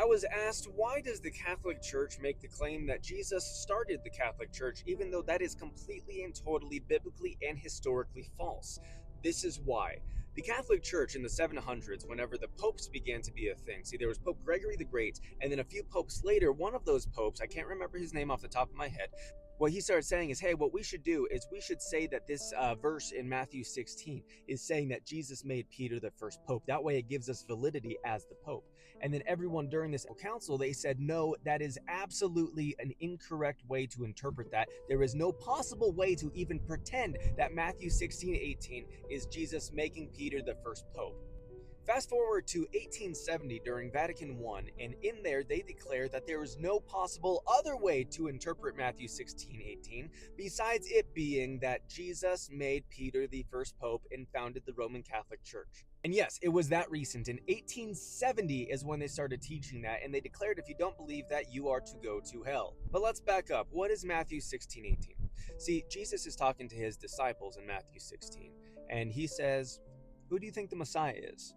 was asked, why does the Catholic Church make the claim that Jesus started the Catholic Church, even though that is completely and totally biblically and historically false? This is why. The Catholic Church in the 700s, whenever the popes began to be a thing, see, there was Pope Gregory the Great, and then a few popes later, one of those popes, I can't remember his name off the top of my head, what he started saying is, hey, what we should do is we should say that this verse in Matthew 16 is saying that Jesus made Peter the first pope. That way it gives us validity as the pope. And then everyone during this council, they said, no, that is absolutely an incorrect way to interpret that. There is no possible way to even pretend that Matthew 16:18 is Jesus making Peter the first pope. Fast forward to 1870 during Vatican I, and in there they declare that there is no possible other way to interpret Matthew 16:18 besides it being that Jesus made Peter the first pope and founded the Roman Catholic Church. And yes, it was that recent. In 1870 is when they started teaching that, and they declared if you don't believe that, you are to go to hell. But let's back up. What is Matthew 16:18? See, Jesus is talking to his disciples in Matthew 16, and he says, who do you think the Messiah is?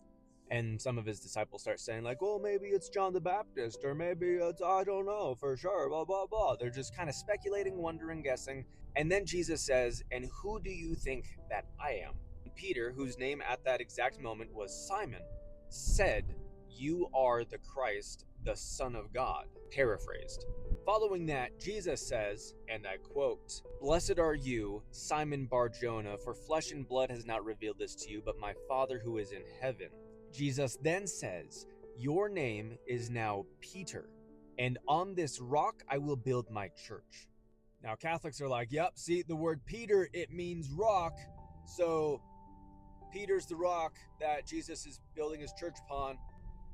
And some of his disciples start saying like, oh, maybe it's John the Baptist, or maybe it's, I don't know for sure, blah, blah, blah. They're just kind of speculating, wondering, guessing. And then Jesus says, and who do you think that I am? And Peter, whose name at that exact moment was Simon, said, you are the Christ, the Son of God. Paraphrased. Following that, Jesus says, and I quote, blessed are you, Simon Bar-Jonah, for flesh and blood has not revealed this to you, but my Father who is in heaven. Jesus then says, your name is now Peter, and on this rock I will build my church. Now Catholics are like, yep, see, the word Peter, it means rock, so Peter's the rock that Jesus is building his church upon.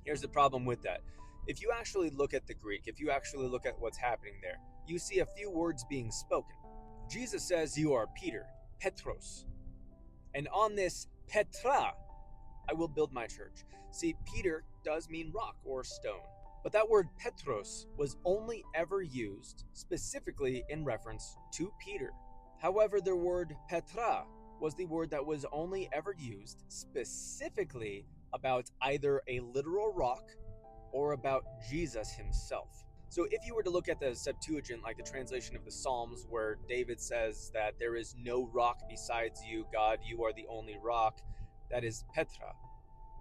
Here's the problem with that. If you actually look at the Greek, if you actually look at what's happening there, you see a few words being spoken. Jesus says, you are Peter, Petros, and on this Petra, I will build my church. See, Peter does mean rock or stone, but that word Petros was only ever used specifically in reference to Peter. However, the word Petra was the word that was only ever used specifically about either a literal rock or about Jesus himself. So if you were to look at the Septuagint, like the translation of the Psalms, where David says that there is no rock besides you, God, you are the only rock, that is Petra.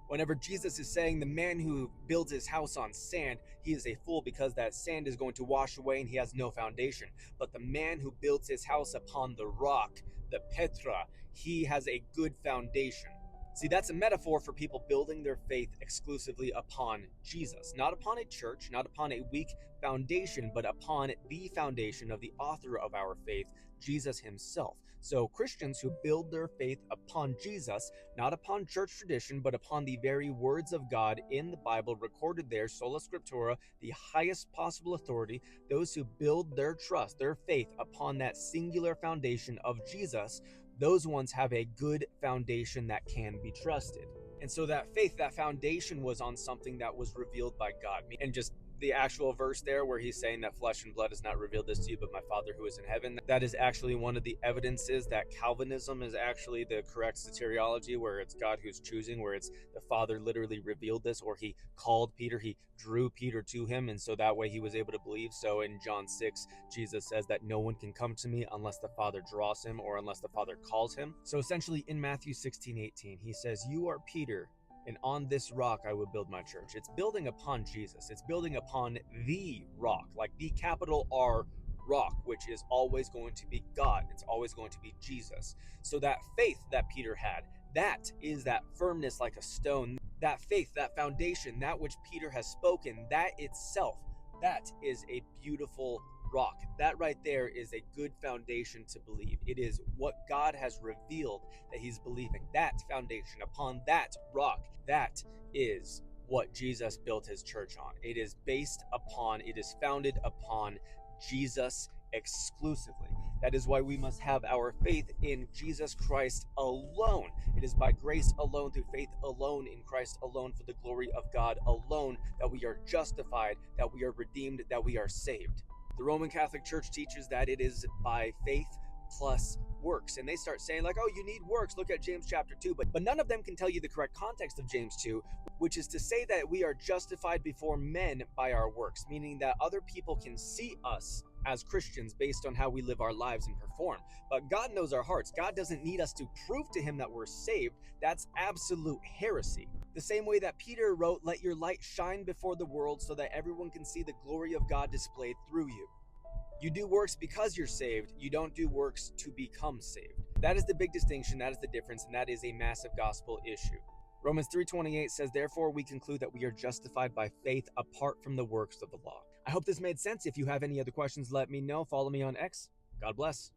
Whenever Jesus is saying the man who builds his house on sand, he is a fool because that sand is going to wash away and he has no foundation. But the man who builds his house upon the rock, the Petra, he has a good foundation. See, that's a metaphor for people building their faith exclusively upon Jesus, not upon a church, not upon a weak foundation, but upon the foundation of the author of our faith, Jesus himself. So Christians who build their faith upon Jesus, not upon church tradition, but upon the very words of God in the Bible recorded there, sola scriptura, the highest possible authority, those who build their trust, their faith upon that singular foundation of Jesus, those ones have a good foundation that can be trusted. And so that faith, that foundation was on something that was revealed by God. And just the actual verse there where he's saying that flesh and blood has not revealed this to you, but my Father who is in heaven, that is actually one of the evidences that Calvinism is actually the correct soteriology, where it's God who's choosing, where it's the Father literally revealed this, or he called Peter, he drew Peter to him, and so that way he was able to believe. So in John 6, Jesus says that no one can come to me unless the Father draws him or unless the Father calls him. So essentially in Matthew 16:18, he says, you are Peter, and on this rock I will build my church. It's building upon Jesus. It's building upon the rock, like the capital R rock, which is always going to be God. It's always going to be Jesus. So that faith that Peter had, that is that firmness like a stone. That faith, that foundation, that which Peter has spoken, that itself, that is a beautiful rock. That right there is a good foundation to believe. It is what God has revealed that he's believing. That foundation, upon that rock, that is what Jesus built his church on. It is based upon, it is founded upon Jesus exclusively. That is why we must have our faith in Jesus Christ alone. It is by grace alone, through faith alone, in Christ alone, for the glory of God alone, that we are justified, that we are redeemed, that we are saved. The Roman Catholic Church teaches that it is by faith plus works, and they start saying like, oh, you need works, look at James chapter 2, but none of them can tell you the correct context of James 2, which is to say that we are justified before men by our works, meaning that other people can see us as Christians based on how we live our lives and perform. But God knows our hearts. God doesn't need us to prove to him that we're saved. That's absolute heresy. The same way that Peter wrote, let your light shine before the world so that everyone can see the glory of God displayed through you. You do works because you're saved. You don't do works to become saved. That is the big distinction. That is the difference. And that is a massive gospel issue. Romans 3:28 says, therefore we conclude that we are justified by faith apart from the works of the law. I hope this made sense. If you have any other questions, let me know. Follow me on X. God bless.